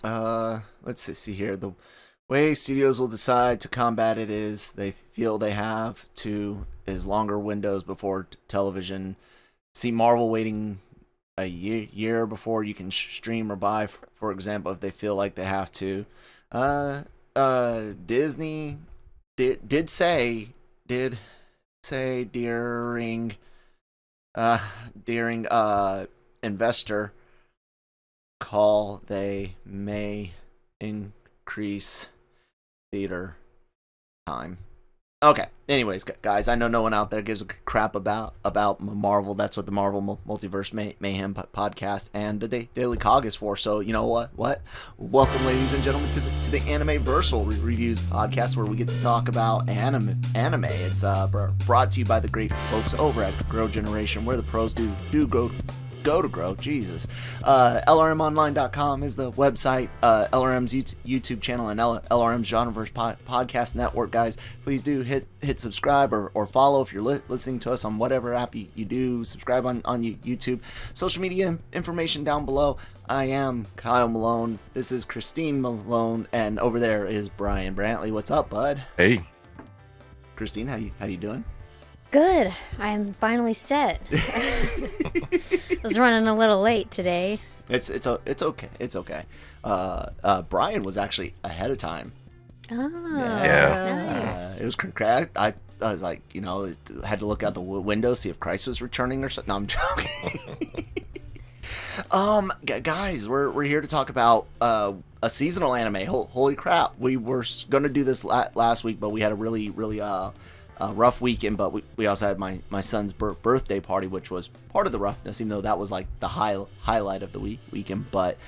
Let's see here. The way studios will decide to combat it is they feel they have to is longer windows before television. See Marvel waiting a year before you can stream or buy, for example, if they feel like they have to. Disney did say during investor call they may increase theater time. Okay. Anyways, guys, I know no one out there gives a crap about Marvel. That's what the Marvel Multiverse Mayhem podcast and the Daily Cog is for. So you know what? Welcome, ladies and gentlemen, to the Anime-Versal Reviews podcast, where we get to talk about anime. It's brought to you by the great folks over at Grow Generation, where the pros do go to grow. Jesus. LRMonline.com is the website, LRM's YouTube channel, and LRM's Genreverse podcast network. Guys, please do hit subscribe or follow if you're listening to us on whatever app you do. Subscribe on YouTube. Social media information down below. I am Kyle Malone. This is Christine Malone, and over there is Brian Brantley. What's up, bud? Hey. Christine, how you doing? Good. I'm finally set. I was running a little late today. It's okay. It's okay. Brian was actually ahead of time. Oh, yeah. Nice. It was correct. I was like, had to look out the window, see if Christ was returning or something. No, I'm joking. Guys, we're here to talk about a seasonal anime. Holy crap! We were gonna do this last week, but we had a really rough weekend. But we also had my son's birthday party, which was part of the roughness, even though that was like the highlight of the weekend. But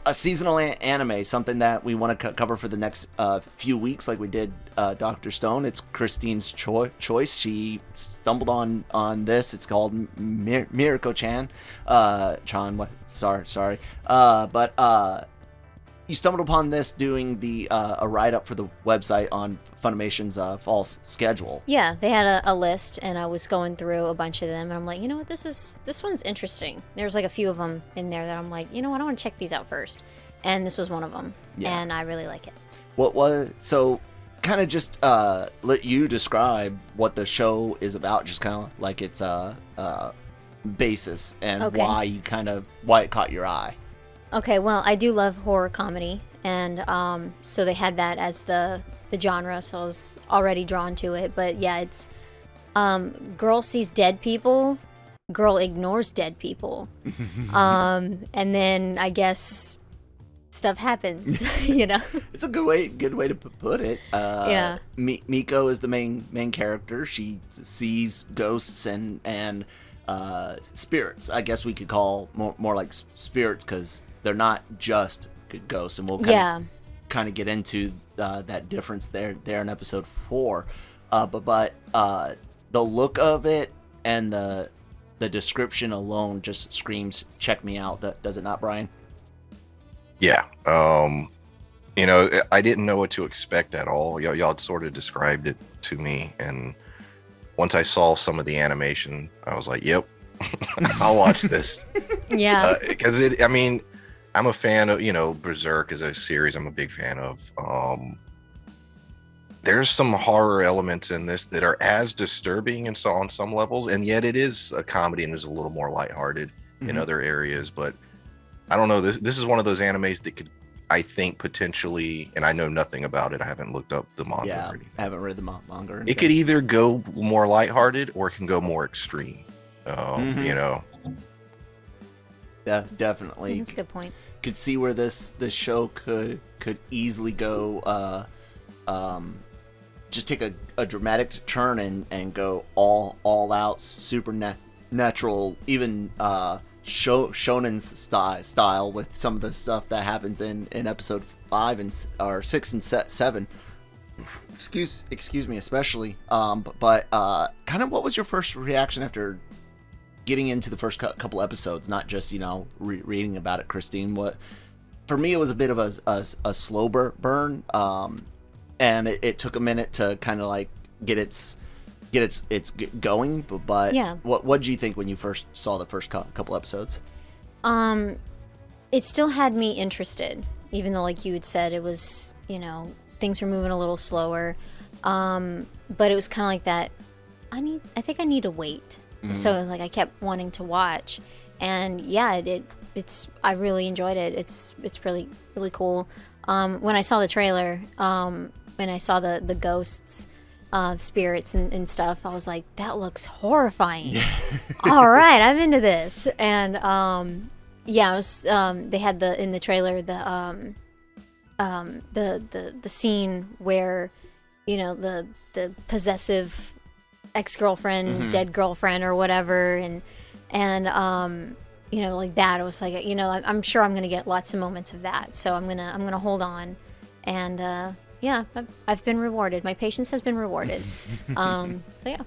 a seasonal anime, something that we want to cover for the next few weeks, like we did Dr. Stone. It's Christine's choice. She stumbled on this. It's called Mieruko-Chan. Sorry. But you stumbled upon this doing a write-up for the website on Funimation's fall schedule. Yeah, they had a list, and I was going through a bunch of them, and I'm like, you know what, this one's interesting. There's like a few of them in there that I'm like, you know what, I want to check these out first. And this was one of them, and I really like it. So kind of just let you describe what the show is about, just kind of like its basis and why it caught your eye. Okay, well, I do love horror comedy, and so they had that as the genre, so I was already drawn to it. But yeah, it's girl sees dead people, girl ignores dead people, and then I guess stuff happens. It's a good way to put it. Yeah. Miko is the main character. She sees ghosts and spirits. I guess we could call more like spirits, because they're not just ghosts, and we'll kind of get into that difference there in episode 4. But the look of it and the description alone just screams check me out. Does it not, Brian? Yeah. I didn't know what to expect at all. Y'all sort of described it to me, and once I saw some of the animation, I was like, yep, I'll watch this. Yeah. Because I'm a fan of, Berserk is a series I'm a big fan of. There's some horror elements in this that are as disturbing on some levels, and yet it is a comedy and is a little more lighthearted in other areas. But I don't know, this is one of those animes that could, I think, potentially, and I know nothing about it, I haven't looked up the manga or anything. I haven't read the manga or anything. It could either go more lighthearted or it can go more extreme. Yeah, definitely. That's a good point. Could see where this show could easily go just take a dramatic turn and go all out supernatural, even shonen style with some of the stuff that happens in episode 5 or 6 and 7. Excuse me, especially. But kind of, what was your first reaction after getting into the first couple episodes? Not just reading about it, Christine. For me, it was a bit of a slow burn, and it took a minute to kind of like get its going. But yeah. What did you think when you first saw the first couple episodes? It still had me interested, even though, like you had said, it was, things were moving a little slower. But it was kind of like that. I think I need to wait. So like I kept wanting to watch, and yeah, I really enjoyed it. It's really really cool. When I saw the trailer, when I saw the ghosts, spirits and stuff, I was like, that looks horrifying. All right, I'm into this. And yeah, it was, they had in the trailer the scene where the possessive ex-girlfriend, dead girlfriend or whatever, and like that. It was like, I'm sure I'm gonna get lots of moments of that, so I'm gonna hold on, and yeah, I've been rewarded. My patience has been rewarded. So yeah.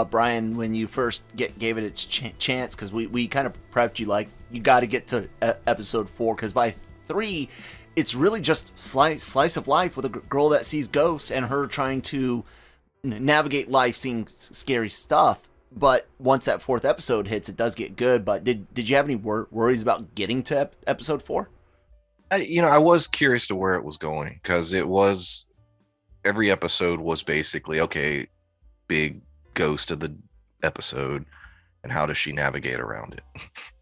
Brian, when you first gave it its chance, because we kind of prepped you like you got to get to episode 4, because by 3 it's really just slice of life with a girl that sees ghosts and her trying to navigate life seeing scary stuff. But once that 4th episode hits, it does get good. But did you have any worries about getting to episode 4? I was curious to where it was going, because every episode was basically, okay, big ghost of the episode, and how does she navigate around it?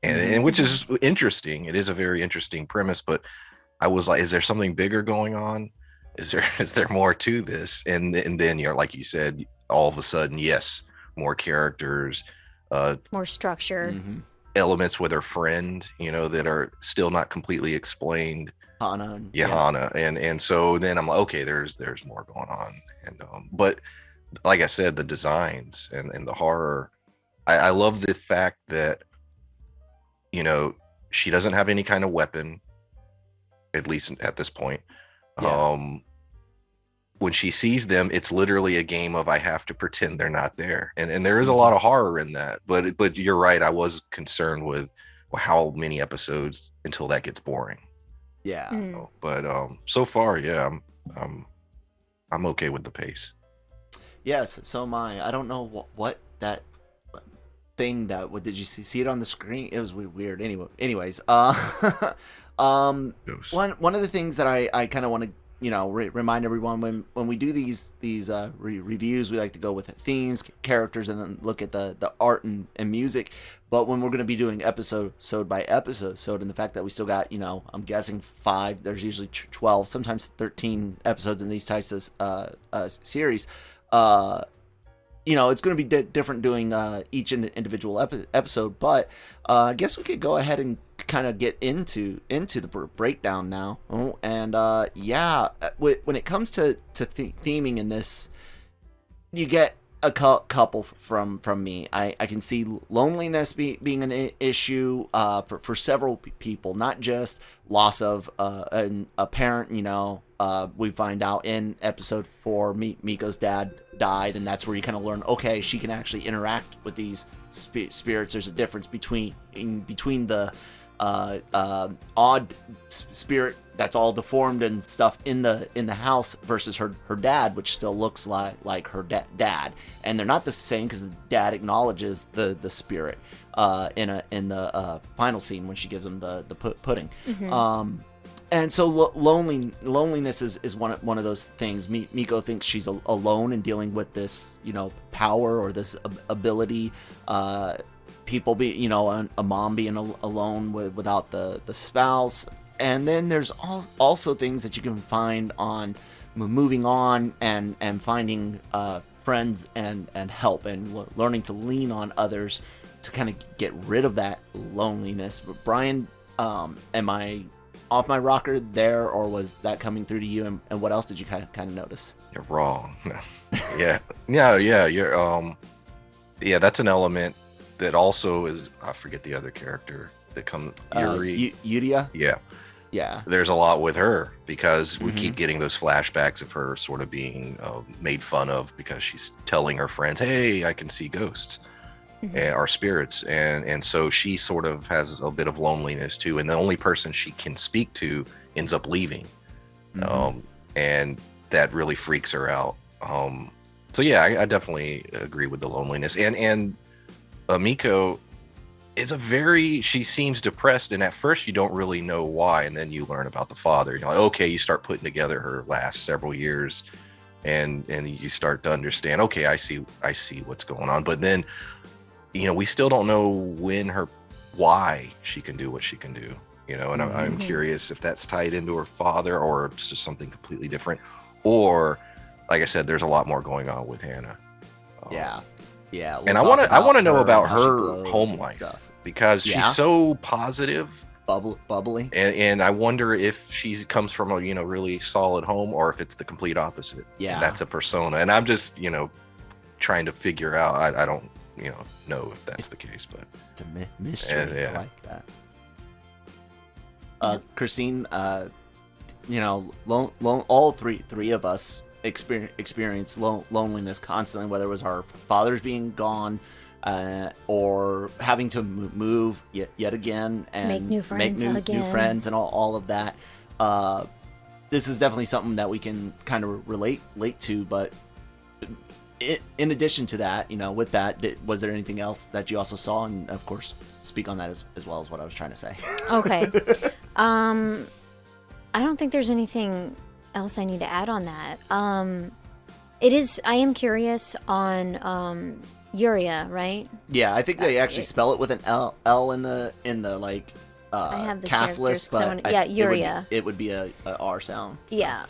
And which is interesting. It is a very interesting premise, but I was like, is there something bigger going on? Is there more to this? And then like you said, all of a sudden, yes, more characters, more structure. Elements with her friend, that are still not completely explained. Hana. Hana. And so then I'm like, okay, there's more going on. And but like I said, the designs and the horror, I love the fact that she doesn't have any kind of weapon, at least at this point. When she sees them, it's literally a game of I have to pretend they're not there, and there is a lot of horror in that. But you're right, I was concerned with how many episodes until that gets boring. Yeah. But so far, yeah, I'm okay with the pace. Yes, so am I. I don't know what that thing what did you see it on the screen? It was weird. Anyways, one of the things that I kind of want to remind everyone, when we do these reviews, we like to go with themes, characters, and then look at the art and music. But when we're going to be doing episode by episode, and the fact that we still got I'm guessing 5, there's usually 12, sometimes 13 episodes in these types of series. It's going to be different doing each individual episode, but I guess we could go ahead and kind of get into the breakdown now. And when it comes to theming in this, you get a couple from me. I can see loneliness being an issue for several people, not just loss of a parent. We find out in episode 4, Miko's dad died, and that's where you kind of learn, okay, she can actually interact with these spirits. There's a difference between the odd spirit that's all deformed and stuff in the house versus her dad, which still looks like her dad, and they're not the same because the dad acknowledges the spirit in the final scene when she gives him the pudding. And so loneliness is one of those things. Miko thinks she's alone in dealing with this power or this ability. People be a mom being alone without the spouse. And then there's also things that you can find on moving on and finding friends and help, and learning to lean on others to kind of get rid of that loneliness. But Brian, am I off my rocker there, or was that coming through to you? And what else did you kind of notice? You're wrong. Yeah. You're that's an element that also is, I forget the other character that comes, Yuria. Yeah. There's a lot with her because we keep getting those flashbacks of her sort of being made fun of because she's telling her friends, hey, I can see ghosts or spirits. And so she sort of has a bit of loneliness too. And the only person she can speak to ends up leaving. And that really freaks her out. So yeah, I definitely agree with the loneliness. And Miko, she seems depressed, and at first you don't really know why, and then you learn about the father. You're like, okay, you start putting together her last several years, and you start to understand, okay, I see what's going on. But then, we still don't know why she can do what she can do, and I'm curious if that's tied into her father, or it's just something completely different, or like I said, there's a lot more going on with Hannah. Yeah. We'll and I want to know about her home life, because she's so positive, bubbly, and I wonder if she comes from a really solid home, or if it's the complete opposite. Yeah, and that's a persona, and I'm just trying to figure out. I don't know if that's the case, but it's a mystery. Yeah. I like that. Christine, all three of us experience loneliness constantly, whether it was our fathers being gone, or having to move yet again and make new friends and all of that. This is definitely something that we can kind of relate to, but in addition to that, with that, was there anything else that you also saw? And of course, speak on that as well as what I was trying to say. Okay. I don't think there's anything else I need to add on that. I am curious on Yuria, right? Yeah, I think they actually spell it with an L in the like I have the cast list, but Yuria. It would be a R sound. So. Yeah.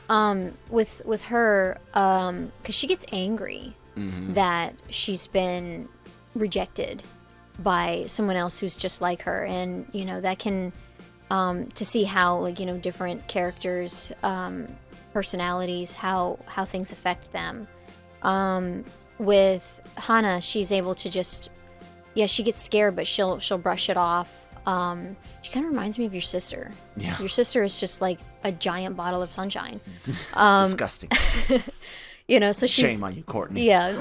With her, because she gets angry that she's been rejected by someone else who's just like her, and that can to see how different characters, personalities, how things affect them. With Hana, she's able to just she gets scared, but she'll brush it off. She kind of reminds me of your sister. Yeah. Your sister is just like a giant bottle of sunshine. Disgusting. So she's... Shame on you, Courtney. Yeah.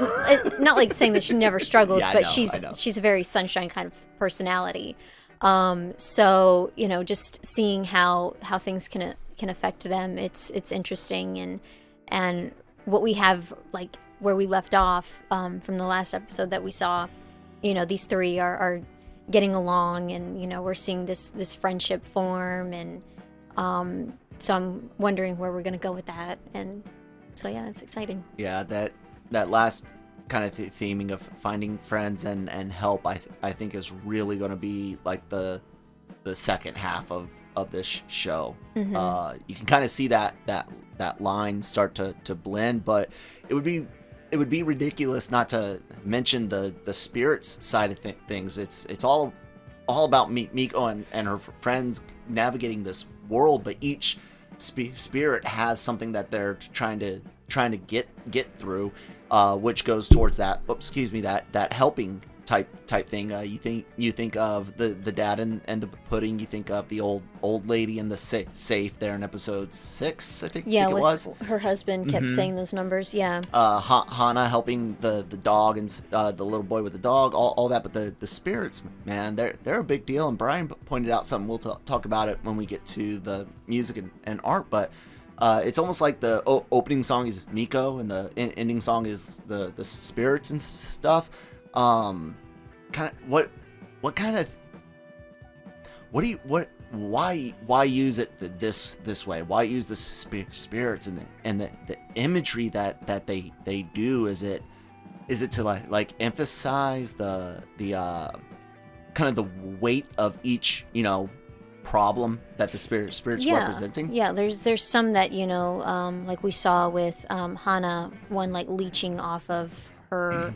Not like saying that she never struggles, Yeah, but I know. she's a very sunshine kind of personality. So, just seeing how things can affect them, it's interesting, and what we have, like where we left off from the last episode that we saw, these three are getting along, and we're seeing this friendship form, and so I'm wondering where we're gonna go with that, and so yeah, it's exciting. Yeah, that last kind of theming of finding friends and help, I think is really going to be like the second half of this show. You can kind of see that line start to blend, but it would be ridiculous not to mention the spirits side of things. It's all about Miko and her friends navigating this world, but each spirit has something that they're trying to get through, which goes towards that that helping type thing. You think of the dad and the pudding. You think of the old lady in the safe there in episode 6, I think it was. Her husband kept saying those numbers. Yeah. Hana helping the dog and the little boy with the dog, all that. But the spirits, man, they're a big deal. And Brian pointed out something. We'll talk about it when we get to the music and art. But it's almost like the opening song is Miko and the ending song is the spirits and stuff. Why use it this way? Why use the spirits and the imagery that they do? Is it to like emphasize the kind of the weight of each problem that the spirits representing? Yeah, there's some that like we saw with Hana, one like leeching off of her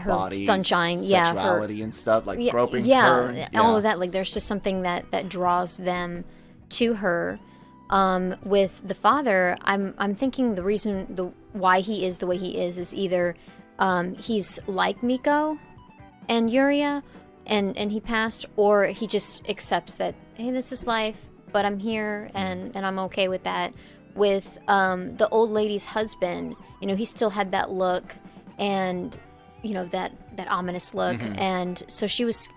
body, sunshine, sexuality and stuff, like groping her. All of that. Like there's just something that draws them to her. With the father, I'm thinking the reason why he is the way he is either he's like Miko and Yuria, and he passed, or he just accepts that, hey, this is life, but I'm here and I'm okay with that. With the old lady's husband, he still had that look, and that ominous look, and so she was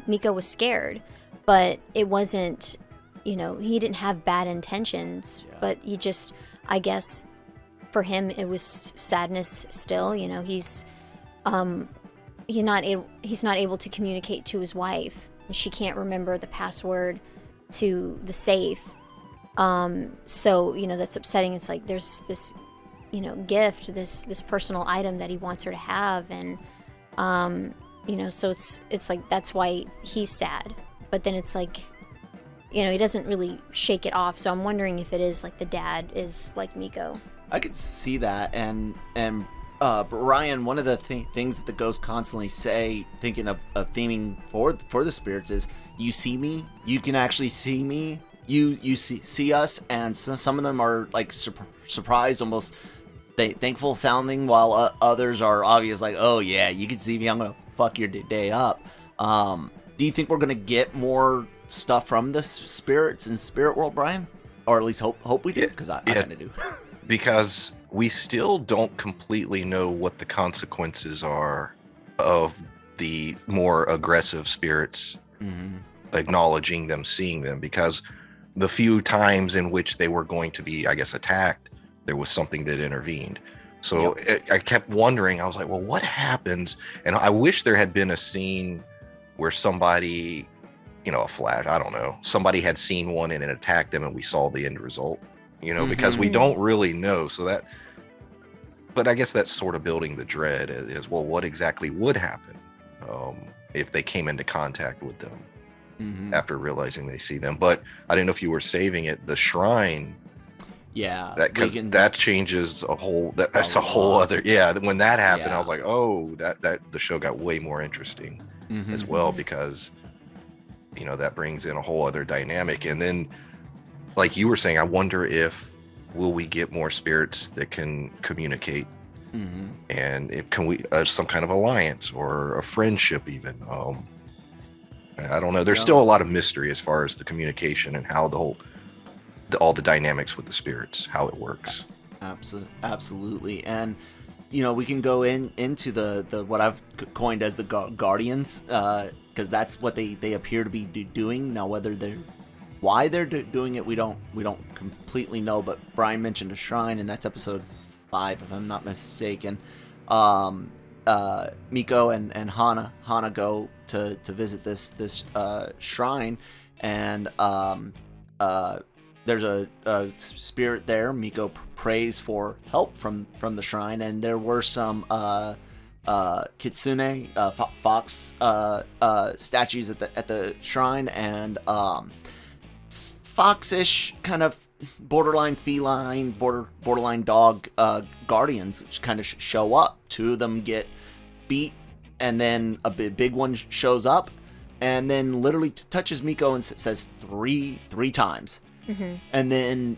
Miko was scared, but it wasn't, he didn't have bad intentions, but he just, I guess for him it was sadness still. He's he's not able to communicate to his wife. She can't remember the password to the safe. So, that's upsetting. It's like there's this, gift, this personal item that he wants her to have, and so it's like that's why he's sad. But then it's like, he doesn't really shake it off. So I'm wondering if it is like the dad is like Miko. I could see that, and Ryan, one of the things that the ghosts constantly say, thinking of theming for the spirits, is you see me, you can actually see me, you see us, and some of them are like surprised, almost thankful sounding, while others are obvious, like, oh yeah, you can see me, I'm gonna fuck your day up. Do you think we're gonna get more stuff from the spirits in Spirit World, Brian? Or at least hope we do, because I kind of do. Because we still don't completely know what the consequences are of the more aggressive spirits acknowledging them, seeing them, because the few times in which they were going to be, I guess, attacked, there was something that intervened. So I kept wondering, I was like, well, what happens? And I wish there had been a scene where somebody, a flash, I don't know, somebody had seen one and it attacked them and we saw the end result, because we don't really know. So but I guess that's sort of building the dread is, well, what exactly would happen if they came into contact with them after realizing they see them. But I didn't know if you were saving it, the shrine. Yeah, because that changes a whole. That's a whole other. Yeah, when that happened, I was like, oh, that the show got way more interesting as well, because that brings in a whole other dynamic. And then, like you were saying, I wonder if will we get more spirits that can communicate, and can we some kind of alliance or a friendship even. I don't know. There's still a lot of mystery as far as the communication and how all the dynamics with the spirits, how it works. Absolutely. And we can go into the what I've coined as the guardians, because that's what they appear to be doing now. Why they're doing it, we don't completely know. But Brian mentioned a shrine, and that's episode 5, if I'm not mistaken. Miko and Hana go to visit this shrine, and there's a spirit there. Miko prays for help from the shrine, and there were some kitsune fox statues at the shrine, and foxish kind of borderline feline, borderline dog guardians, which kind of show up. 2 of them get beat, and then a big one shows up, and then literally touches Miko and says three times. And then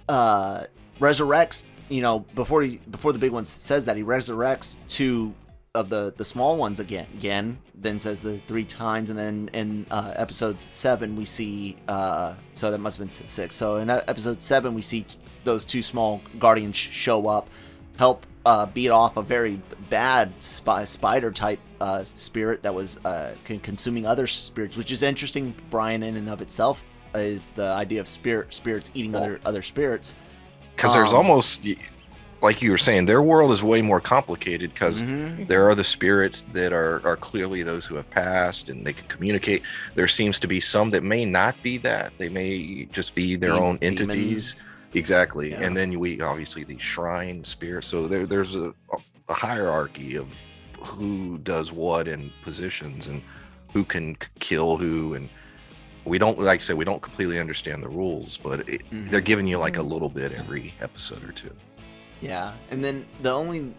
resurrects, before the big one says that, he resurrects 2 of the small ones again, then says the 3 times, and then in episode 7 we see, so that must have been 6. So in episode 7 we see those 2 small guardians show up, help beat off a very bad spider type spirit that was consuming other spirits, which is interesting, Brian, in and of itself, is the idea of spirits eating other spirits. Because there's almost, like you were saying, their world is way more complicated, because there are the spirits that are clearly those who have passed and they can communicate. There seems to be some that may not be that. They may just be their own entities. Exactly. Yeah. And then we obviously the shrine spirits. So there's a hierarchy of who does what in positions and who can kill who, and we don't, like I said, we don't completely understand the rules, but they're giving you like a little bit every episode or 2. Yeah, and then the only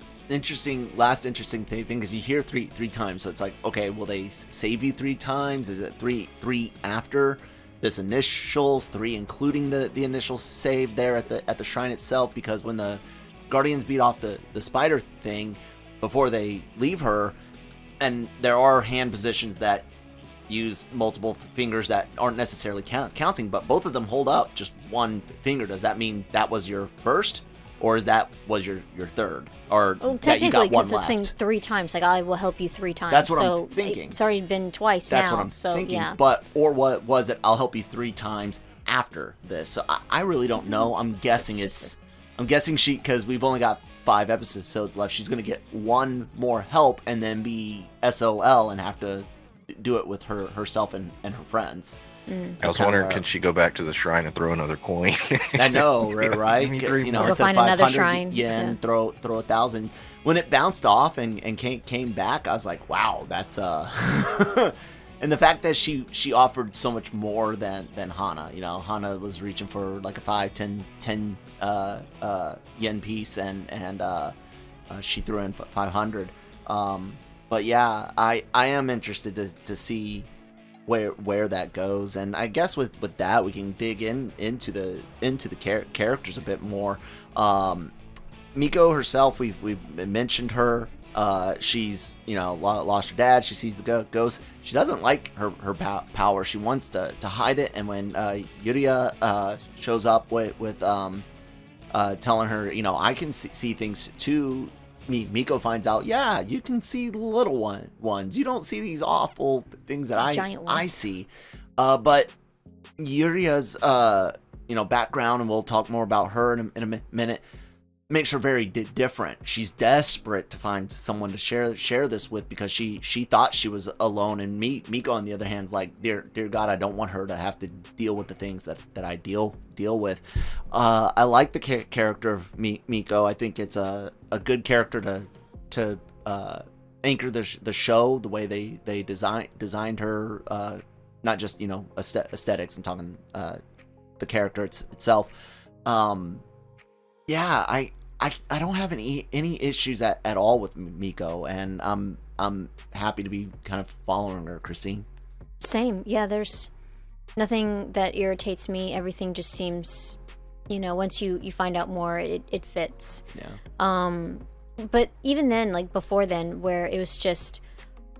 last interesting thing is you hear three times, so it's like, okay, will they save you 3 times? Is it three after this initials, 3 including the initial save there at the shrine itself? Because when the Guardians beat off the spider thing before they leave her, and there are hand positions that use multiple fingers that aren't necessarily counting, but both of them hold up just 1 finger. Does that mean that was your first, or is that was your third, or that you got 1 left? It's saying 3 times, like I will help you 3 times. That's what I'm thinking. It's already been twice That's now. what I'm thinking. Yeah. But or what was it? I'll help you 3 times after this. So I really don't know. I'm guessing she, because we've only got 5 episodes left. She's going to get one more help and then be SOL and have to do it with herself and her friends. I was wondering, can she go back to the shrine and throw another coin? I know, right? You know, go find another shrine. Yen, throw 1,000. When it bounced off and came back, I was like, wow, that's and the fact that she offered so much more than Hana. You know, Hana was reaching for like a 5, 10 yen piece, and she threw in 500. But yeah, I am interested to see where that goes, and I guess with that we can dig into the characters a bit more. Miko herself, we've mentioned her. She's, you know, lost her dad. She sees the ghost. She doesn't like her power. She wants to hide it. And when Yuria shows up with telling her, you know, I can see things too, Miko finds out, yeah, you can see little ones. You don't see these awful things that I see. But Yuria's you know, background, and we'll talk more about her in a minute, makes her very different. She's desperate to find someone to share this with, because she thought she was alone, and Miko on the other hand is like, dear God, I don't want her to have to deal with the things that I deal with. I like the character of Miko. I think it's a good character to anchor the show, the way they designed her, not just, you know, aesthetics. I'm talking the character itself. Yeah, I don't have any issues at all with Miko, and I'm happy to be kind of following her, Christine. Same. Yeah, there's nothing that irritates me. Everything just seems, you know, once you find out more, it fits. Yeah. But even then, like before then, where it was just,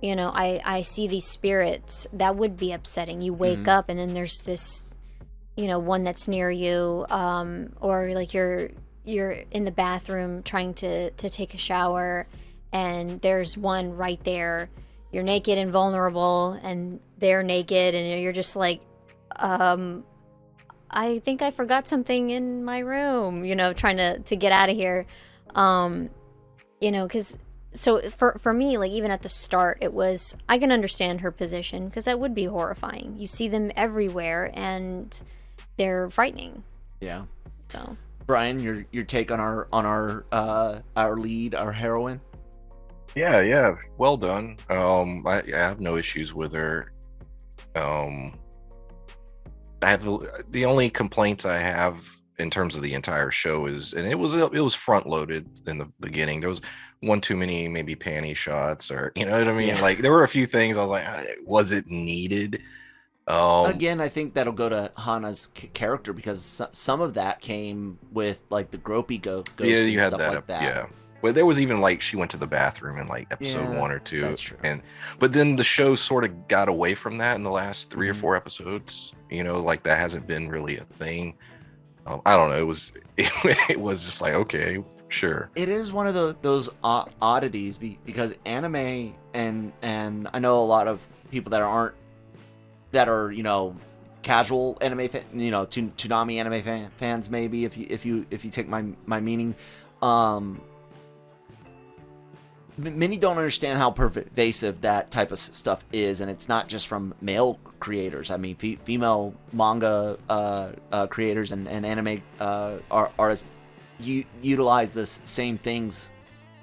you know, I see these spirits, that would be upsetting. You wake up and then there's this, you know, one that's near you, or like you're in the bathroom trying to take a shower, and there's one right there. You're naked and vulnerable, and they're naked, and you're just like, I think I forgot something in my room, you know, trying to get out of here. You know, because so for me, like even at the start, it was, I can understand her position, because that would be horrifying. You see them everywhere and they're frightening. Yeah. So Brian, your take on our lead, our heroine? Yeah, well done. I have no issues with her. I have the only complaints I have in terms of the entire show is, and it was front loaded in the beginning. There was one too many maybe panty shots, or you know what I mean. Yeah. Like there were a few things I was like, was it needed? Again, I think that'll go to Hana's character, because some of that came with like the gropey ghost and you had stuff that like that. Yeah. But there was even like she went to the bathroom in like episode 1 or 2. That's true. But then the show sort of got away from that in the last 3 or 4 episodes. You know, like that hasn't been really a thing. I don't know. It was just like, okay, sure. It is one of those oddities, because anime, and I know a lot of people that are, you know, casual anime you know, Toonami anime fans maybe, if you take my meaning. Many don't understand how pervasive that type of stuff is, and it's not just from male creators. I mean, female manga creators and anime artists utilize the same things.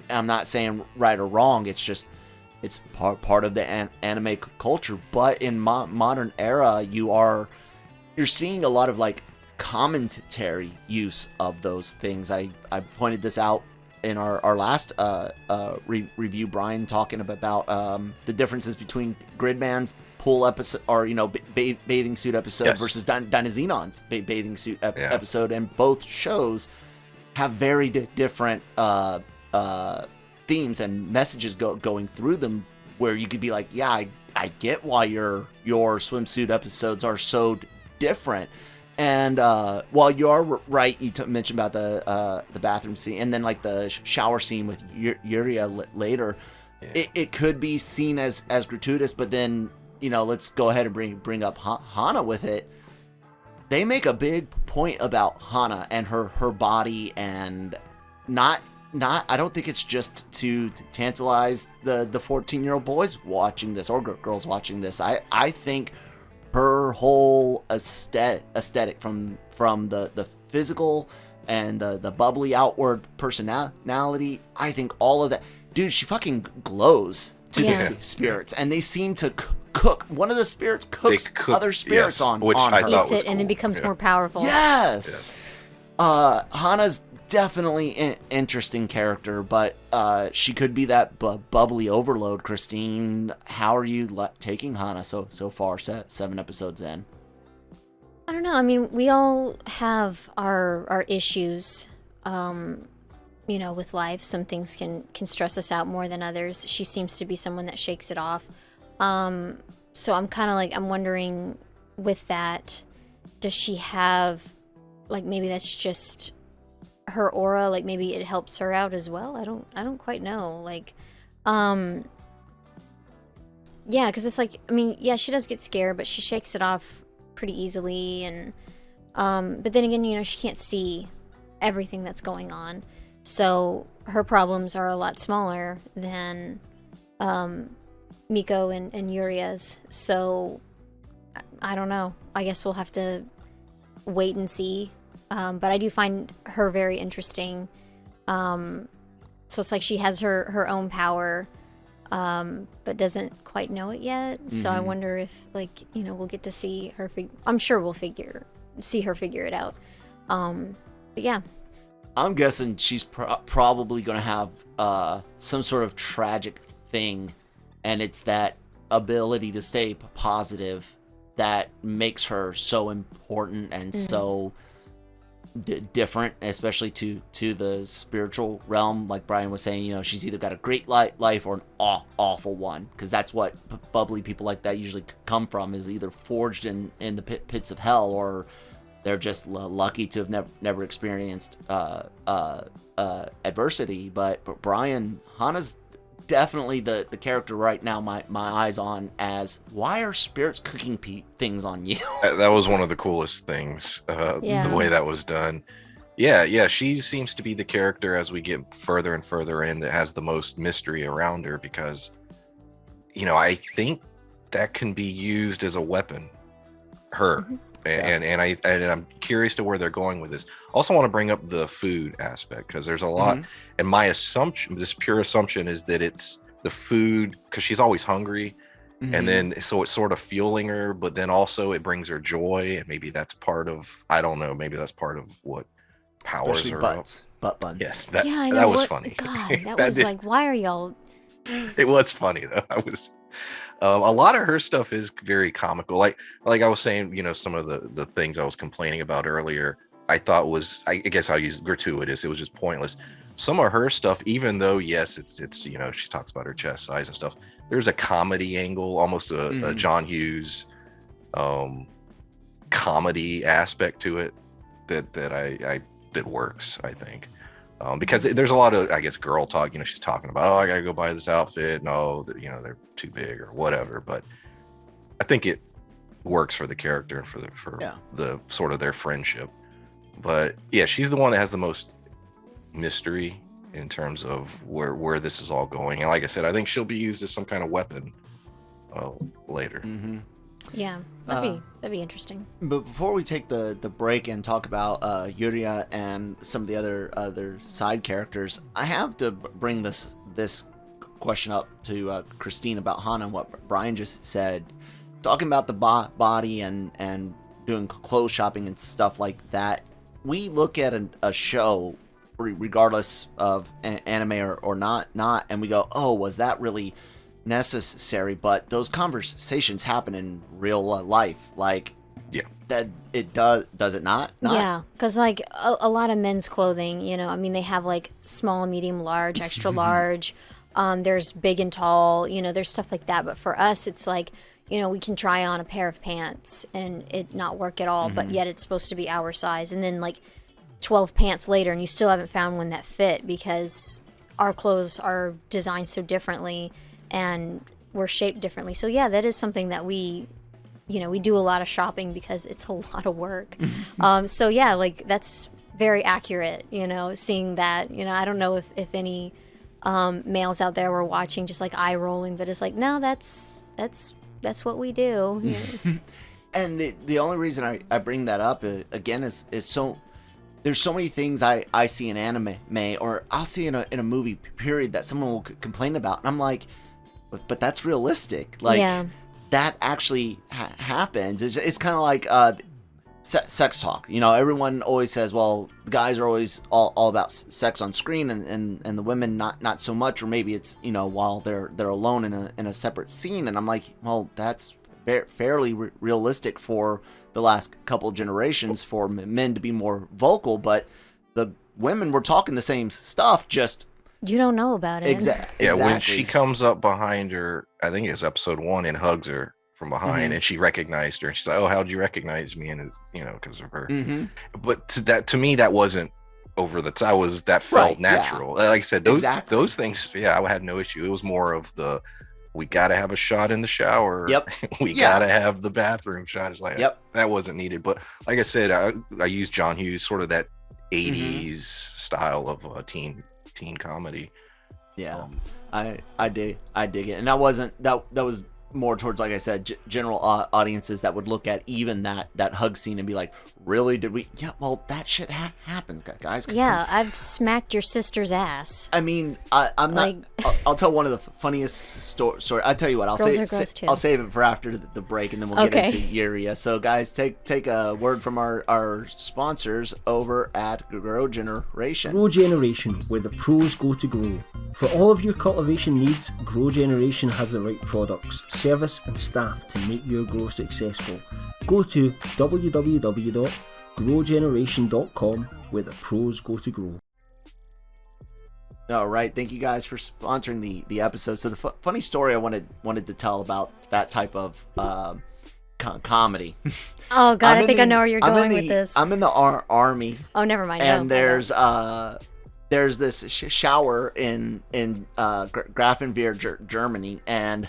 I'm not saying right or wrong. It's just it's part of the anime culture. But in modern era, you're seeing a lot of like commentary use of those things. I pointed this out in our last review, Brian, talking about the differences between Gridman's pool episode, or you know, bathing suit episode, versus Dynazenon's bathing suit episode, and both shows have very different themes and messages going through them, where you could be like, yeah, I get why your swimsuit episodes are so different. And while you are right, you mentioned about the bathroom scene, and then like the shower scene with Yuria later, it could be seen as gratuitous, but then, you know, let's go ahead and bring up Hana with it. They make a big point about Hana and her body, and not I don't think it's just to tantalize the 14-year-old boys watching this or girls watching this. I think her whole aesthetic from the physical and the bubbly outward personality, I think all of that, dude, she fucking glows to the spirits, and they seem to cook. One of the spirits cooks other spirits on which on I her. thought Eats was it and then cool. becomes more powerful. Yes. Hana's definitely an interesting character, but she could be that bubbly overload. Christine, how are you taking Hana so far? 7 episodes in. I don't know. I mean, we all have our issues, with life. Some things can stress us out more than others. She seems to be someone that shakes it off. So I'm kind of like, I'm wondering with that, does she have, like, maybe that's just her aura, like maybe it helps her out as well. I don't quite know. Like, yeah, because it's like, I mean, yeah, she does get scared, but she shakes it off pretty easily, and but then again, she can't see everything that's going on, so her problems are a lot smaller than Miko and Yuria's. So I don't know. I guess we'll have to wait and see. But I do find her very interesting. So it's like she has her own power, but doesn't quite know it yet. Mm-hmm. So I wonder if, like, we'll get to see her. I'm sure we'll see her figure it out. But yeah. I'm guessing she's probably going to have some sort of tragic thing, and it's that ability to stay positive that makes her so important and so different, especially to the spiritual realm. Like Brian was saying, she's either got a great life or an awful one, because that's what bubbly people like that usually come from, is either forged in the pits of hell, or they're just lucky to have never experienced adversity. But Brian, Hana's definitely the character right now my eyes on as, why are spirits cooking things on you? That was one of the coolest things, the way that was done. Yeah, she seems to be the character as we get further and further in that has the most mystery around her, because I think that can be used as a weapon, her. And I'm curious to where they're going with this. Also want to bring up the food aspect, because there's a lot, and my assumption, this pure assumption, is that it's the food, because she's always hungry, and then so it's sort of fueling her, but then also it brings her joy, and maybe that's part of, I don't know, maybe that's part of what powers especially her butt buns. Yes, that was funny. God, that was like, why are y'all? It was funny though. A lot of her stuff is very comical. Like I was saying, some of the things I was complaining about earlier, I thought was, I guess I'll use gratuitous. It was just pointless. Some of her stuff, even though, yes, it's she talks about her chest size and stuff, there's a comedy angle, almost a John Hughes comedy aspect to it that works, I think. Because there's a lot of, I guess, girl talk. She's talking about, I gotta go buy this outfit. No, they're too big or whatever. But I think it works for the character and for the sort of their friendship. But yeah, she's the one that has the most mystery in terms of where this is all going. And like I said, I think she'll be used as some kind of weapon later. Yeah, that'd be interesting. But before we take the break and talk about Yuria and some of the other side characters, I have to bring this question up to Christine about Hana and what Brian just said, talking about the body and doing clothes shopping and stuff like that. We look at a show, regardless of anime or not, and we go, oh, was that really necessary? But those conversations happen in real life, like, that it does it not? Yeah, because like a lot of men's clothing, I mean, they have like small, medium, large, extra large, there's big and tall, there's stuff like that. But for us, it's like, we can try on a pair of pants and it not work at all, but yet it's supposed to be our size, and then like 12 pants later and you still haven't found one that fit, because our clothes are designed so differently and we're shaped differently. So yeah, that is something that we do a lot of shopping because it's a lot of work. So yeah, like that's very accurate, you know, seeing that. You know, I don't know if any males out there were watching just like eye rolling, but it's like, no, that's what we do. Yeah. And the only reason I bring that up again is so there's so many things I see in anime or I'll see in a movie period that someone will complain about, and I'm like, but that's realistic. Like that actually happens. It's kind of like sex talk. You know, everyone always says, well, the guys are always all about sex on screen, and the women not so much, or maybe it's, you know, while they're alone in a separate scene. And I'm like, well, that's fairly realistic for the last couple generations for men to be more vocal, but the women were talking the same stuff, just you don't know about it. Exactly. Yeah, when she comes up behind her, I think it's episode 1, and hugs her from behind, and she recognized her, and she's like, "Oh, how'd you recognize me?" And it's, you know, because of her. But to me, that wasn't over the top. That felt natural. Yeah. Like I said, those things. Yeah, I had no issue. It was more of we gotta have a shot in the shower. Yep. We gotta have the bathroom shot. It's like, that wasn't needed. But like I said, I used John Hughes, sort of that 80s style of teen comedy. Yeah. I dig it. And that was more towards, like I said, general audiences that would look at even that hug scene and be like, really, did we? Yeah, well, that shit happens, guys. Yeah, I've smacked your sister's ass. I mean, I'm like, not. I'll tell one of the funniest story. I'll tell you what. I'll save it for after the break, and then we'll get into Yuria. So, guys, take a word from our sponsors over at Grow Generation. Grow Generation, where the pros go to grow. For all of your cultivation needs, Grow Generation has the right products, service and staff to make your grow successful. Go to www.growgeneration.com, where the pros go to grow. All right, thank you guys for sponsoring the episode. So the funny story I wanted to tell about that type of comedy. Oh God, I think I know where you're going with this. I'm in the army. Oh, never mind. And there's this shower in Grafenwehr, Germany, and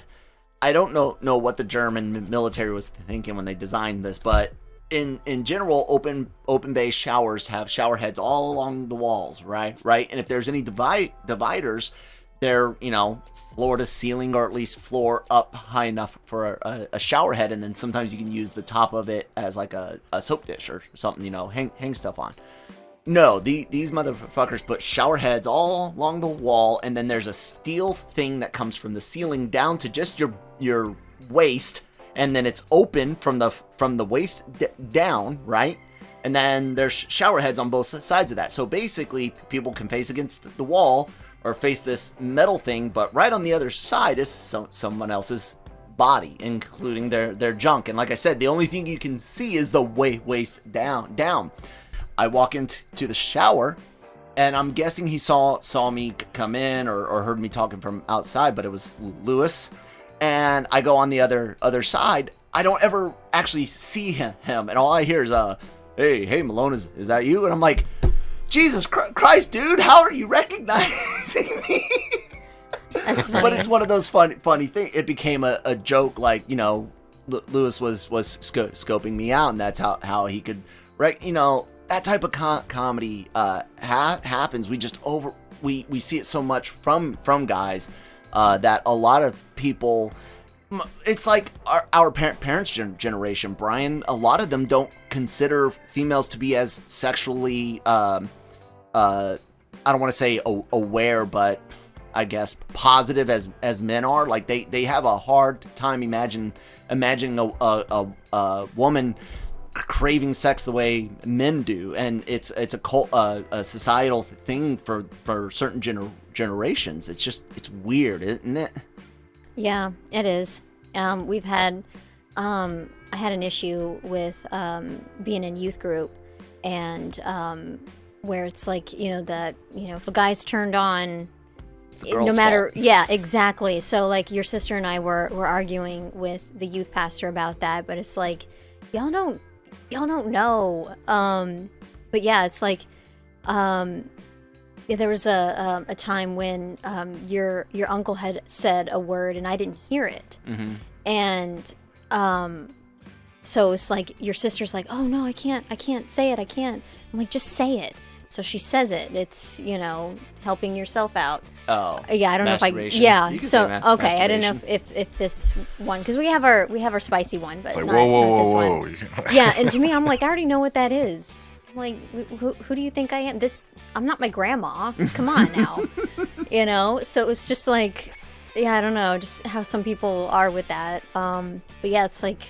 I don't know what the German military was thinking when they designed this, but in general, open bay showers have shower heads all along the walls, right? And if there's any dividers, they're, you know, floor to ceiling, or at least floor up high enough for a shower head, and then sometimes you can use the top of it as like a soap dish or something, you know, hang stuff on. No, these motherfuckers put shower heads all along the wall, and then there's a steel thing that comes from the ceiling down to just your waist, and then it's open from the waist down, right? And then there's shower heads on both sides of that. So basically, people can face against the wall or face this metal thing, but right on the other side is someone else's body, including their junk. And like I said, the only thing you can see is the waist down. I walk into the shower, and I'm guessing he saw me come in or heard me talking from outside, but it was Lewis. And I go on the other side. I don't ever actually see him, and all I hear is hey Malone, is that you? And I'm like, Jesus Christ, dude, how are you recognizing me? That's funny. But it's one of those funny things. It became a joke, like, you know, Lewis was scoping me out, and that's how he could, you know. That type of comedy happens. We just we see it so much from guys that a lot of people. It's like our parents' generation, Brian. A lot of them don't consider females to be as sexually. I don't want to say aware, but I guess positive as men are. Like they have a hard time imagining a woman craving sex the way men do, and it's a societal thing for certain generations. It's weird, isn't it? Yeah, it is. We've had I had an issue with being in youth group, and where it's like, you know, that, you know, if a guy's turned on, no matter fault. Yeah, exactly. So like your sister and I were arguing with the youth pastor about that, but it's like y'all don't know. But yeah, it's like there was a time when your uncle had said a word and I didn't hear it. Mm-hmm. And So it's like your sister's like, oh no, I can't say it, I can't. I'm like, just say it. So she says it. It's, you know, helping yourself out. Oh. Yeah, I don't know if I. Masturbation. Yeah. You can So say okay, I don't know if this one, because we have our spicy one, but It's like, not this one. whoa. Yeah, and to me, I'm like, I already know what that is. I'm like, who do you think I am? I'm not my grandma. Come on now, you know. So it was just like, yeah, I don't know, just how some people are with that. But yeah, it's like,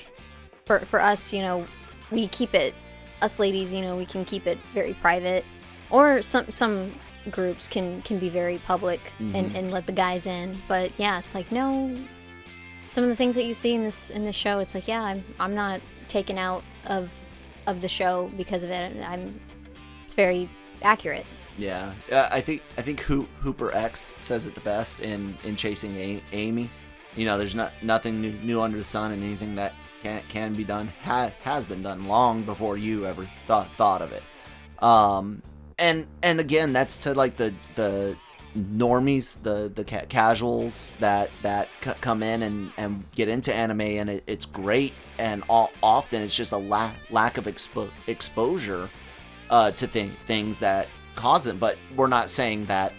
for us, you know, we keep it. Us ladies, you know, we can keep it very private, or some groups can be very public and let the guys in. But yeah, it's like, no, some of the things that you see in the show, it's like, yeah, I'm not taken out of the show because of it. It's very accurate. Yeah, I think Hooper X says it the best in Chasing Amy. You know, there's nothing new under the sun, and anything that can be done has been done long before you ever thought of it. And again, that's to like the normies, the casuals that come in and get into anime, and it's great, and often it's just a lack of exposure to things that cause it. But we're not saying that,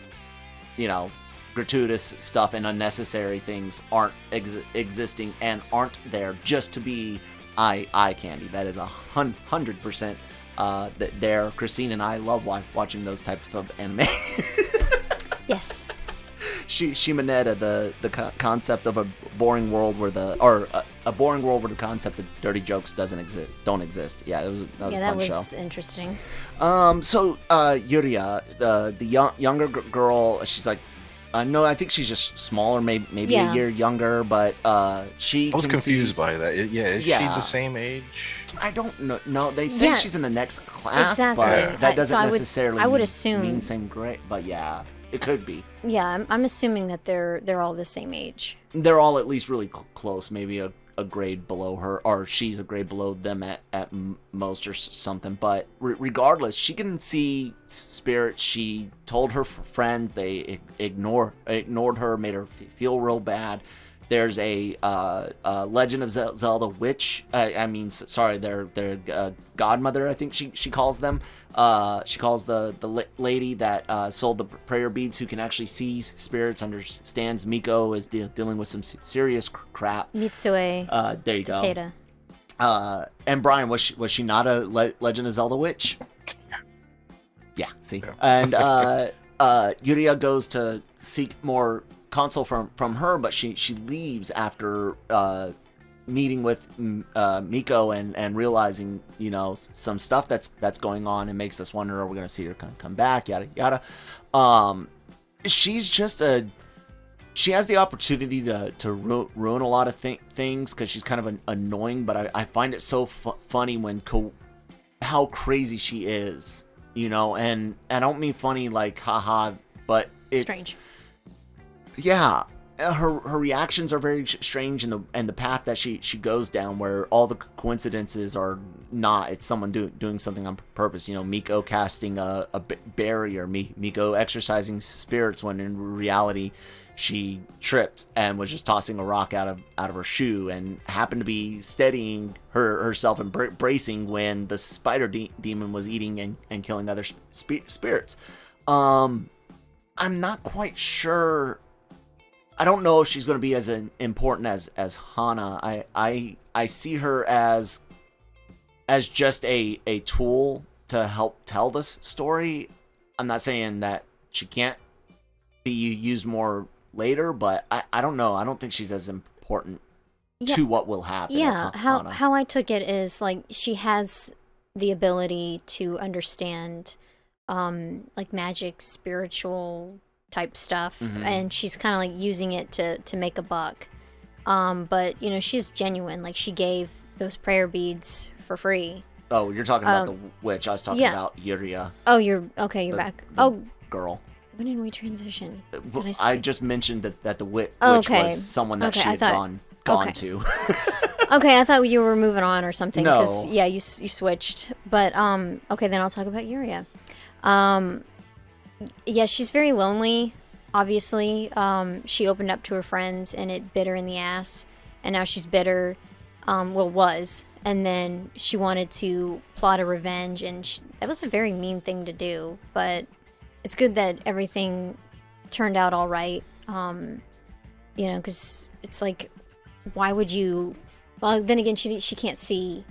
you know, gratuitous stuff and unnecessary things aren't existing and aren't there just to be eye candy. That is 100% there. Christine and I love watching those types of anime. Yes. Shimonetta, the concept of a boring world where a boring world where the concept of dirty jokes don't exist. Yeah, that was a fun show. Interesting. So Yuria, the younger girl, she's like, no, I think she's just smaller, maybe a year younger, but she. I was confused by that. Is she the same age? I don't know. No, they say she's in the next class, exactly. but that doesn't necessarily. I would assume mean same grade, but yeah, it could be. Yeah, I'm assuming that they're all the same age. They're all at least really close, maybe a grade below her, or she's a grade below them at most or something. But regardless, she can see spirits. She told her friends, they ignored her, made her feel real bad. There's a Legend of Zelda witch. Their Godmother, I think she calls them. She calls the lady that sold the prayer beads, who can actually see spirits, understands Miko is dealing with some serious crap. Mitsue. There you Takeda. go. And Brian, was she not a Legend of Zelda witch? Yeah. See. Yeah. And Yuria goes to seek more console from her, but she leaves after meeting with Miko and realizing, you know, some stuff that's going on, and makes us wonder, are we going to see her come back, yada yada. She's just she has the opportunity to ruin a lot of things, because she's kind of annoying, but I find it so funny when how crazy she is, you know. And I don't mean funny like haha, but it's strange. Yeah, her reactions are very strange, and the path that she goes down, where all the coincidences are not. It's someone doing something on purpose. You know, Miko casting a barrier, Miko exercising spirits, when in reality she tripped and was just tossing a rock out of her shoe, and happened to be steadying herself and bracing when the spider demon was eating and killing other spirits. I'm not quite sure. I don't know if she's going to be as important as Hana. I see her as just a tool to help tell this story. I'm not saying that she can't be used more later, but I don't know. I don't think she's as important to what will happen. Yeah, as Hana. how I took it is like she has the ability to understand like magic, spiritual type stuff, and she's kind of like using it to make a buck. But you know, she's genuine. Like, she gave those prayer beads for free. Oh, you're talking about the witch. I was talking about Yuria. Oh, you're okay. You're back. Girl. When did we transition? I just mentioned that the witch was someone that she had gone to. Okay, I thought you were moving on or something. No. 'Cause, yeah, you switched. But okay, then I'll talk about Yuria. Yeah, she's very lonely, obviously. She opened up to her friends, and it bit her in the ass. And now she's bitter. was, and then she wanted to plot a revenge, and that was a very mean thing to do, but it's good that everything turned out all right. You know, because it's like, why would you? Well, then again, she can't see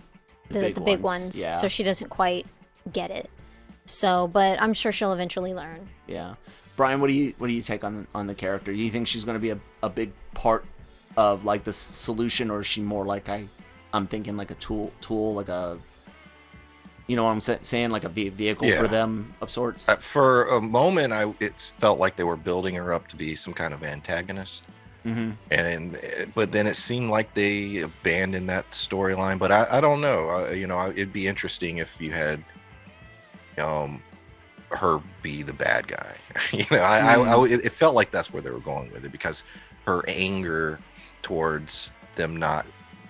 the big ones, yeah. so she doesn't quite get it. So, but I'm sure she'll eventually learn. Yeah, Brian, what do you take on the character? Do you think she's going to be a big part of like the solution, or is she more like I'm thinking like a tool, like a, you know what I'm saying, like a vehicle for them of sorts? For a moment, it felt like they were building her up to be some kind of antagonist. Mm-hmm. But then it seemed like they abandoned that storyline. But I don't know. You know, it'd be interesting if you had her be the bad guy. You know, it felt like that's where they were going with it, because her anger towards them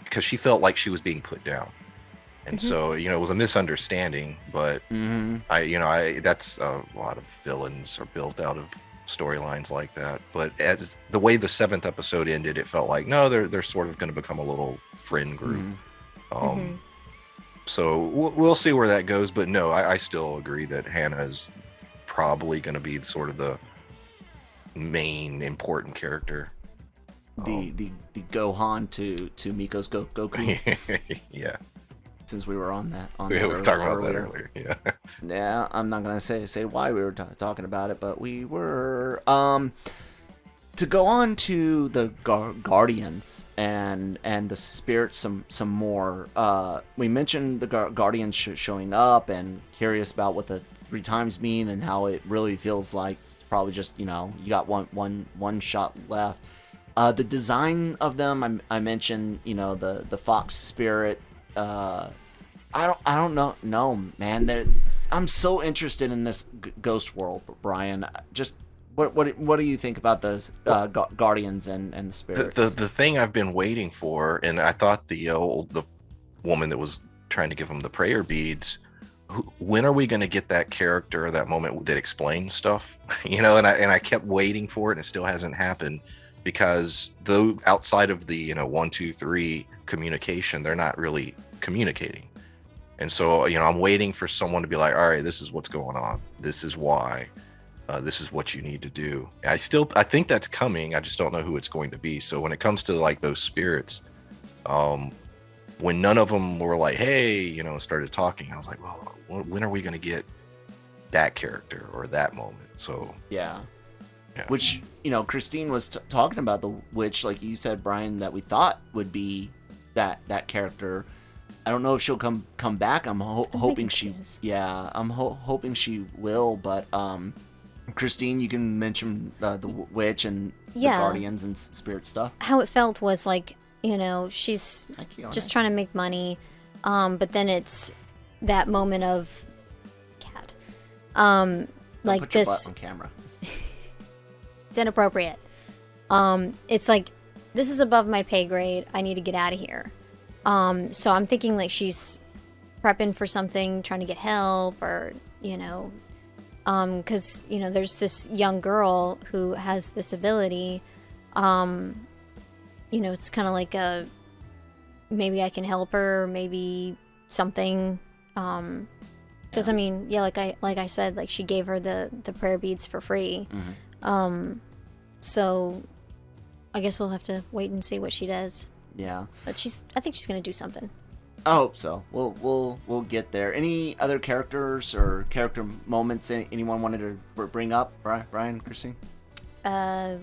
because she felt like she was being put down. And so, you know, it was a misunderstanding, but that's a lot of villains are built out of storylines like that. But as the way the 7th episode ended, it felt like, no, they're sort of going to become a little friend group. So we'll see where that goes. But no, I still agree that Hana is probably going to be sort of the main important character. The Gohan to Miko's Goku. Yeah. Since we were on that, we were talking about that earlier. Yeah. Yeah, I'm not gonna say why we were talking about it, but we were. To go on to the Guardians and the spirits some more. We mentioned the Guardians showing up, and curious about what the 3 times mean and how it really feels like it's probably just, you know, you got one shot left. The design of them, I mentioned, you know, the fox spirit. I don't know, man. I'm so interested in this ghost world, Brian. Just what do you think about those Guardians and the spirits? The thing I've been waiting for, and I thought the woman that was trying to give him the prayer beads, when are we going to get that character, that moment that explains stuff? You know, and I kept waiting for it, and it still hasn't happened, because though outside of the 1, 2, 3 communication, they're not really communicating. And so, you know, I'm waiting for someone to be like, all right, this is what's going on. This is why. This is what you need to do. I think that's coming. I just don't know who it's going to be. So when it comes to like those spirits, when none of them were like, hey, you know, started talking, I was like, well, when are we going to get that character or that moment? So yeah. Which, you know, Christine was talking about the witch, like you said, Brian, that we thought would be that character. I don't know if she'll come back. I'm hoping she is. Yeah, I'm hoping she will. But Christine, you can mention the witch and the Guardians and spirit stuff. How it felt was like, you know, she's just trying to make money, but then it's that moment of cat, like put your this butt on camera. It's inappropriate. It's like, this is above my pay grade. I need to get out of here. So I'm thinking like she's prepping for something, trying to get help, or, you know, because, you know, there's this young girl who has this ability. You know, it's kind of like maybe I can help her, maybe something. Because I mean, yeah, like I said, like she gave her the prayer beads for free. So I guess we'll have to wait and see what she does. Yeah. But I think she's gonna do something. I hope so. We'll get there. Any other characters or character moments anyone wanted to bring up? Brian, Christine? I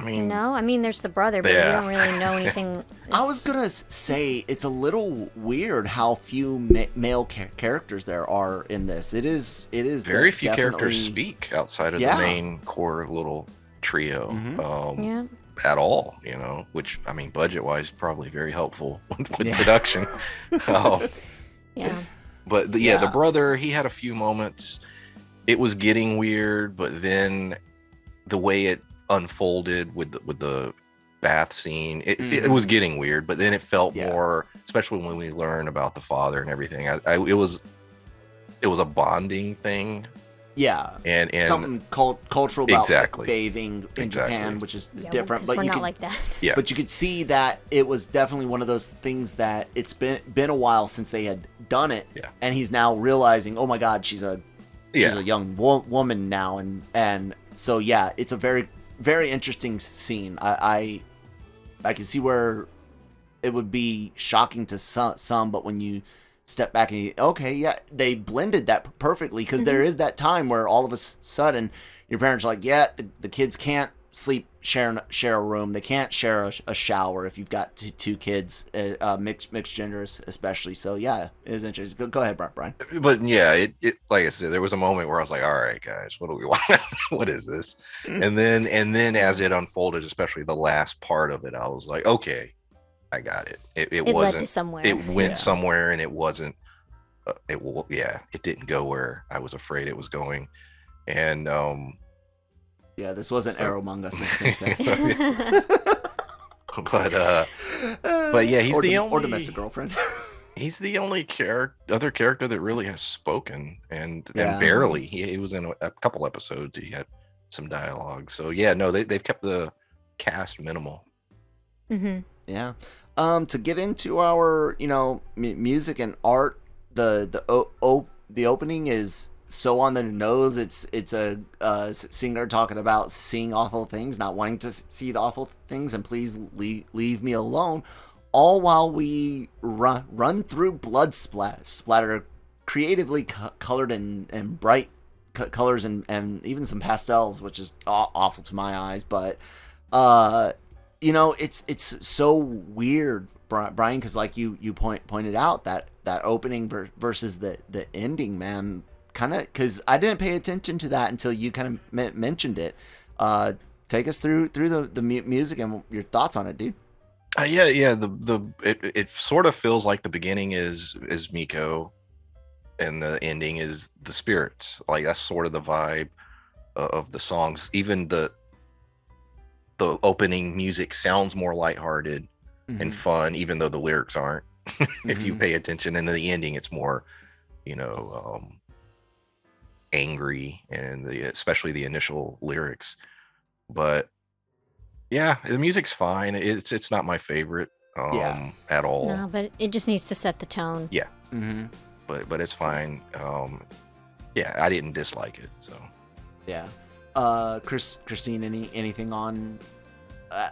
mean, no. I mean, there's the brother, but we don't really know anything. I was gonna say it's a little weird how few male characters there are in this. It is very few characters speak outside of the main core little trio. At all, you know, which, I mean, budget-wise, probably very helpful with production. Yeah. But the brother, he had a few moments. It was getting weird, but then the way it unfolded with the bath scene, it was getting weird, but then it felt more, especially when we learn about the father and everything. It was a bonding thing Yeah, and something cultural about exactly. bathing in Japan, which is different. But But we're you not could, like that. Yeah. but you could see that it was definitely one of those things that it's been a while since they had done it, Yeah. and he's now realizing, oh my God, she's a young woman now, and so yeah, it's a very very interesting scene. I can see where it would be shocking to some, but when you step back and okay, yeah, they blended that perfectly, because there is that time where all of a sudden your parents are like, yeah, the kids can't sleep share a room, they can't share a shower if you've got two kids, mixed genders especially. So yeah, it is interesting. Go ahead, Brian. But yeah, it like I said, there was a moment where I was like, all right guys, what do we want? What is this? And then as it unfolded, especially the last part of it, I was like, okay, I got it. It wasn't led to somewhere. It went somewhere, and it wasn't it didn't go where I was afraid it was going. And yeah, this wasn't Eromanga Sensei. but yeah, he's the only, or domestic girlfriend. He's the only other character that really has spoken, and barely. He was in a couple episodes. He had some dialogue. So yeah, no, they've kept the cast minimal. Yeah. To get into our, music and art, the opening is so on the nose. It's a singer talking about seeing awful things, not wanting to see the awful things, and please leave me alone. All while we run through blood splatter, creatively colored and bright colors, and even some pastels, which is awful to my eyes. But it's so weird, Brian, because like you pointed out, that opening versus the ending, man, kind of, because I didn't pay attention to that until you kind of mentioned it. Take us through the music and your thoughts on it, dude. It sort of feels like the beginning is Miko, and the ending is the spirits. Like that's sort of the vibe of the songs. Even the opening music sounds more lighthearted and fun, even though the lyrics aren't. If you pay attention, and then the ending, it's more, angry, and especially the initial lyrics. But yeah, the music's fine. It's not my favorite at all. No, but it just needs to set the tone. Yeah. But it's fine. I didn't dislike it. So yeah. Christine, anything on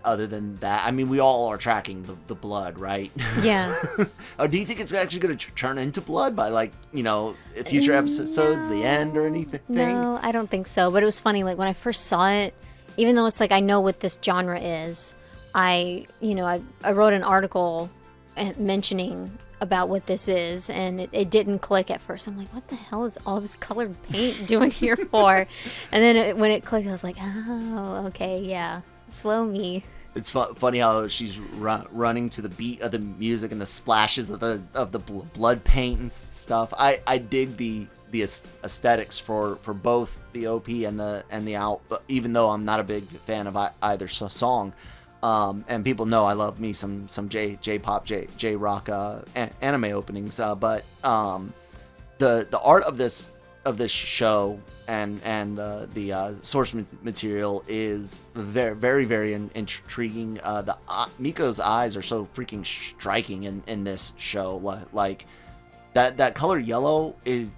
other than that? I mean, we all are tracking the blood, right? Yeah. Or do you think it's actually going to turn into blood by, like, future episodes, the end, or anything? No, I don't think so. But it was funny, like when I first saw it, even though it's like I know what this genre is, I wrote an article mentioning about what this is, and it didn't click at first. I'm like, what the hell is all this colored paint doing here for? And then when it clicked, I was like, oh, okay, yeah. Slow me. It's funny how she's running to the beat of the music and the splashes of the blood paint and stuff. I dig the aesthetics for both the OP and the out, but even though I'm not a big fan of either song. And people know I love me some J-pop, J-rock anime openings. But the art of this show and the source material is very very very intriguing. Miko's eyes are so freaking striking in this show. Like that color yellow is.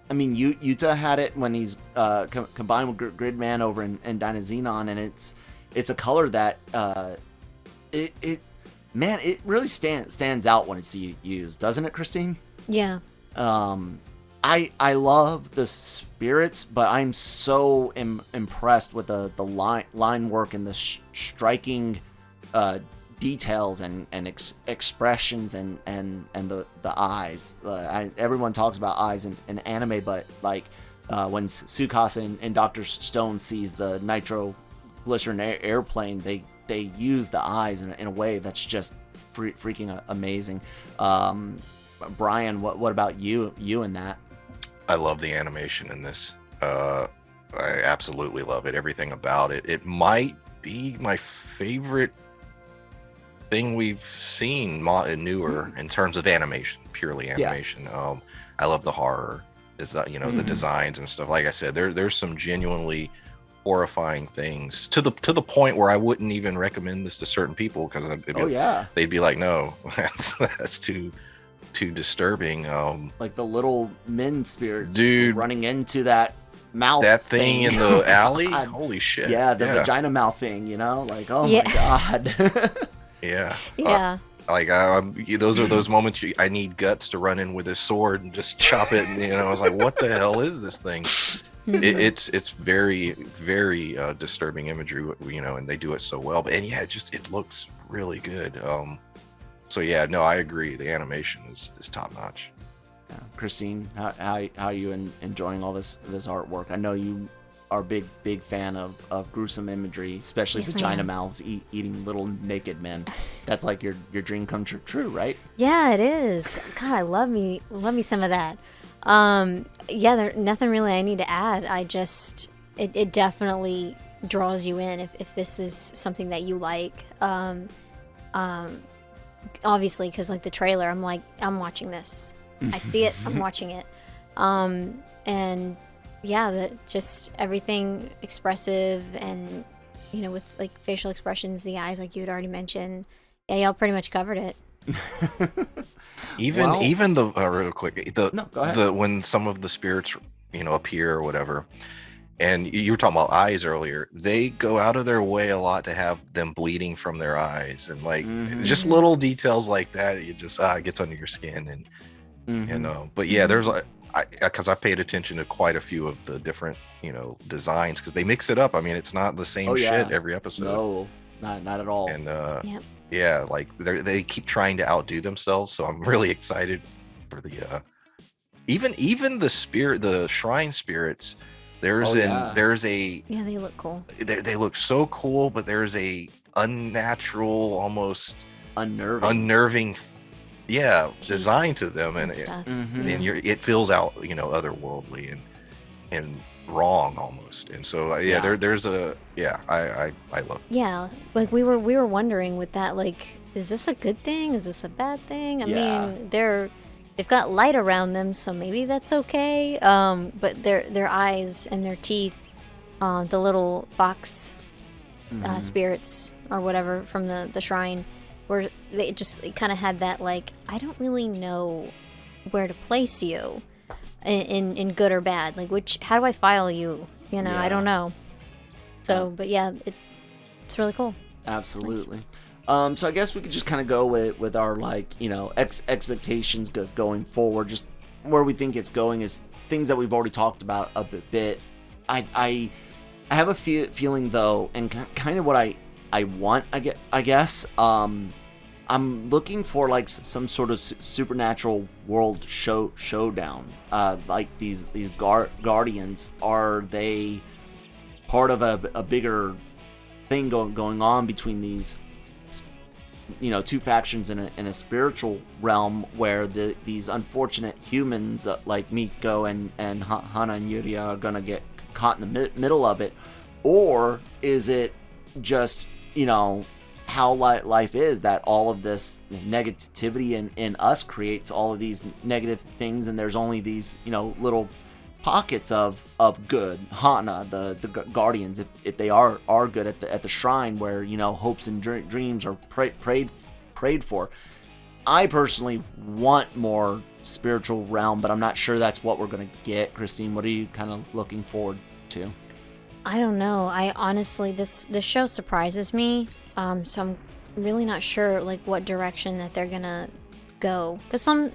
I mean, Yuta had it when he's combined with Gridman over in Dynazenon, and it's a color that it really stands out when it's used, doesn't it, Christine? Yeah. I love the spirits, but I'm so impressed with the line work and the striking details and expressions and the eyes. Everyone talks about eyes in anime, but like when Tsukasa and Dr. Stone sees the nitroglycerin airplane, they use the eyes in a way that's just freaking amazing. Brian, what about you in that? I love the animation in this. I absolutely love it. Everything about it. It might be my favorite thing we've seen newer in terms of animation, purely animation. I love the horror. is that, the designs and stuff. Like I said, there's some genuinely horrifying things to the point where I wouldn't even recommend this to certain people, because they'd be like, no, that's too disturbing. Like the little men spirits, dude, running into that mouth, that thing in the alley. Holy shit! Yeah, the vagina mouth thing. Like, oh my god. Yeah. Like those are those moments I need Guts to run in with his sword and just chop it. And I was like, what the hell is this thing? It's very, very disturbing imagery, and they do it so well. But it looks really good. So yeah, no, I agree. The animation is top notch. Yeah. Christine, how are you enjoying all this artwork? I know you are a big fan of gruesome imagery, especially vagina mouths eating little naked men. That's like your dream come true, right? Yeah, it is. God, I love me some of that. There's nothing really I need to add. It definitely draws you in if this is something that you like. Obviously, because like the trailer, I'm like, I'm watching this. I see it, I'm watching it. And yeah, just everything expressive, and with like facial expressions, the eyes, like you had already mentioned. Yeah, y'all pretty much covered it. Even the real quick, go ahead. When some of the spirits appear or whatever, and you were talking about eyes earlier, they go out of their way a lot to have them bleeding from their eyes, and like just little details like that, it just it gets under your skin. And but yeah, there's because I paid attention to quite a few of the different designs, because they mix it up. I mean, it's not the same shit every episode. No, not at all. And yeah, like they keep trying to outdo themselves, so I'm really excited for the even the shrine spirits. There's a they look cool. They look so cool, but there's a unnatural, almost unnerving design to them, and it feels out otherworldly and wrong almost. And so there's a I love it. Like we were wondering with that, like, is this a good thing, is this a bad thing? I mean, they've got light around them, so maybe that's okay. But their eyes and their teeth, the little fox spirits or whatever from the shrine, where they just kind of had that, like, I don't really know where to place you in good or bad. Like, how do I file you? I don't know. So, but yeah, it's really cool. Absolutely. Nice. So I guess we could just kind of go with our, like, expectations going forward. Just where we think it's going is things that we've already talked about a bit. I have a feeling though, and kind of what I want, I guess. I'm looking for like some sort of supernatural world showdown. Like these guardians, are they part of a bigger thing going on between these two factions in a spiritual realm, where these unfortunate humans like Miko and Hana and Yuria are gonna get caught in the middle of it? Or is it just how life is, that all of this negativity in us creates all of these negative things, and there's only these little pockets of good. Hana, the guardians, if they are good at the shrine, where hopes and dreams are prayed for. I personally want more spiritual realm, but I'm not sure that's what we're gonna get. Christine, what are you kind of looking forward to? I don't know. I honestly, this show surprises me. So I'm really not sure like what direction that they're gonna go. Because some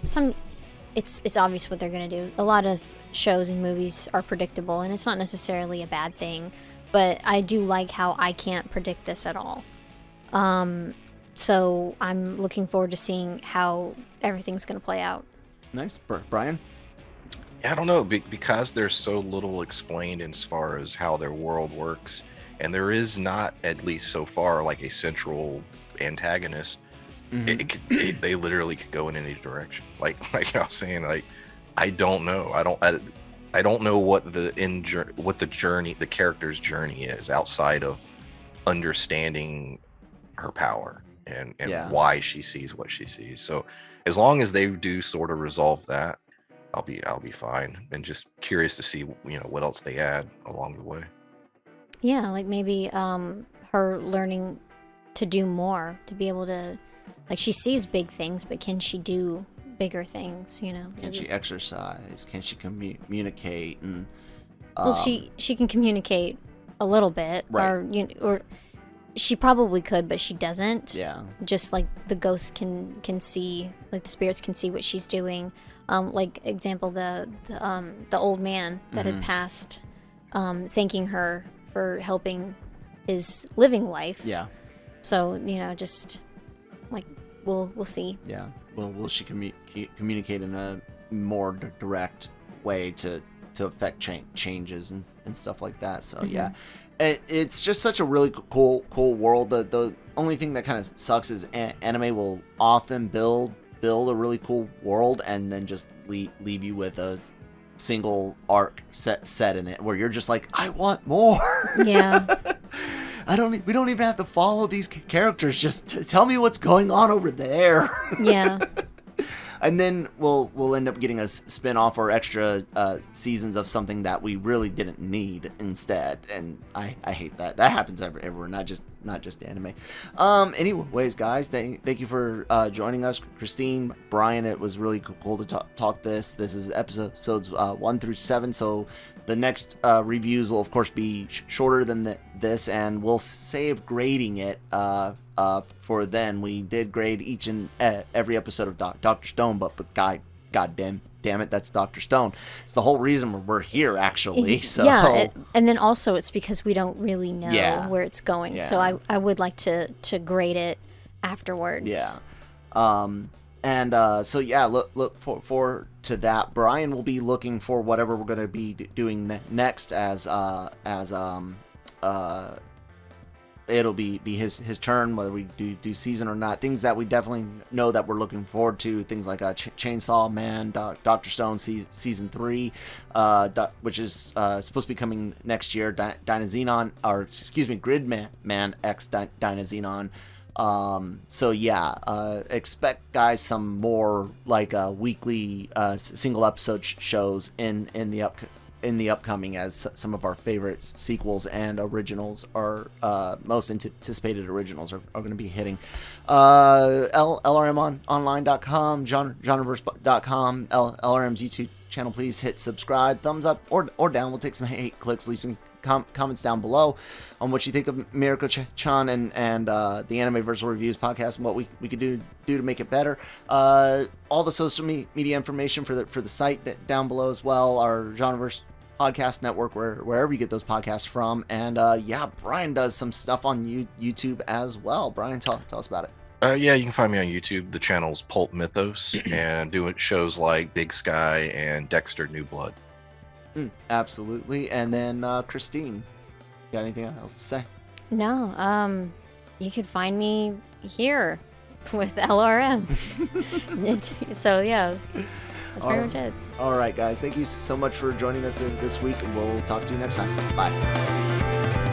it's obvious what they're gonna do. A lot of shows and movies are predictable, and it's not necessarily a bad thing. But I do like how I can't predict this at all. So I'm looking forward to seeing how everything's gonna play out. Nice, Brian. I don't know, because there's so little explained as far as how their world works, and there is not, at least so far, like a central antagonist. They literally could go in any direction. Like I was saying, like, I don't know. I don't know what the journey, the character's journey is, outside of understanding her power and why she sees what she sees. So as long as they do sort of resolve that, I'll be fine. And just curious to see, you know, what else they add along the way. Yeah, like maybe her learning to do more, to be able to, like, she sees big things, but can she do bigger things, you know? Can she exercise? Can she communicate? And well, she can communicate a little bit, right. or she probably could, but she doesn't. Yeah. Just like the ghosts can see, like the spirits can see what she's doing. Like example, the old man that had passed, thanking her for helping his living wife. Yeah. So, you know, just like we'll see. Yeah. Well, will she communicate in a more direct way to affect changes and stuff like that? So yeah, it's just such a really cool world. The only thing that kind of sucks is anime will often build a really cool world and then just leave you with a single arc set in it where you're just like, I want more. Yeah. We don't even have to follow these characters. Just tell me what's going on over there. Yeah. And then we'll end up getting a spin-off or extra seasons of something that we really didn't need instead. And I hate that. That happens everywhere, not just anime. Anyways, guys, thank you for joining us, Christine, Brian. It was really cool to talk this. This is episodes 1 through 7. So the next reviews will of course be shorter than this, and we'll save grading it for then. We did grade each and every episode of Dr. Stone, but God damn it, that's Dr. Stone. It's the whole reason we're here, actually. So yeah, and then also it's because we don't really know where it's going. Yeah. So I would like to grade it afterwards. Yeah. So yeah, look forward to that. Brian will be looking for whatever we're going to be doing next as it'll be his turn, whether we do season or not. Things that we definitely know that we're looking forward to, things like Chainsaw Man, Dr. Stone season 3, which is supposed to be coming next year, Dynazenon, or excuse me, Gridman X Dynazenon. So yeah, expect, guys, some more like weekly single episode shows in the upcoming, as some of our favorite sequels and originals are most anticipated originals are going to be hitting. LRMonline.com, Genreverse.com, LRM's YouTube channel. Please hit subscribe, thumbs up or down. We'll take some hate clicks, leave some comments down below on what you think of Mieruko-Chan and the Anime-Versal Reviews podcast, and what we could do to make it better. All the social media information for the site that down below as well, our Genreverse podcast network, wherever you get those podcasts from. And yeah, Brian does some stuff on YouTube as well. Brian, tell us about it. Yeah, you can find me on YouTube. The channel's PulpMythos, and doing shows like Big Sky and Dexter New Blood. Absolutely. And then Christine, got anything else to say? No, you could find me here with LRM. So yeah, that's pretty much it. All right, guys, thank you so much for joining us this week, and we'll talk to you next time. Bye.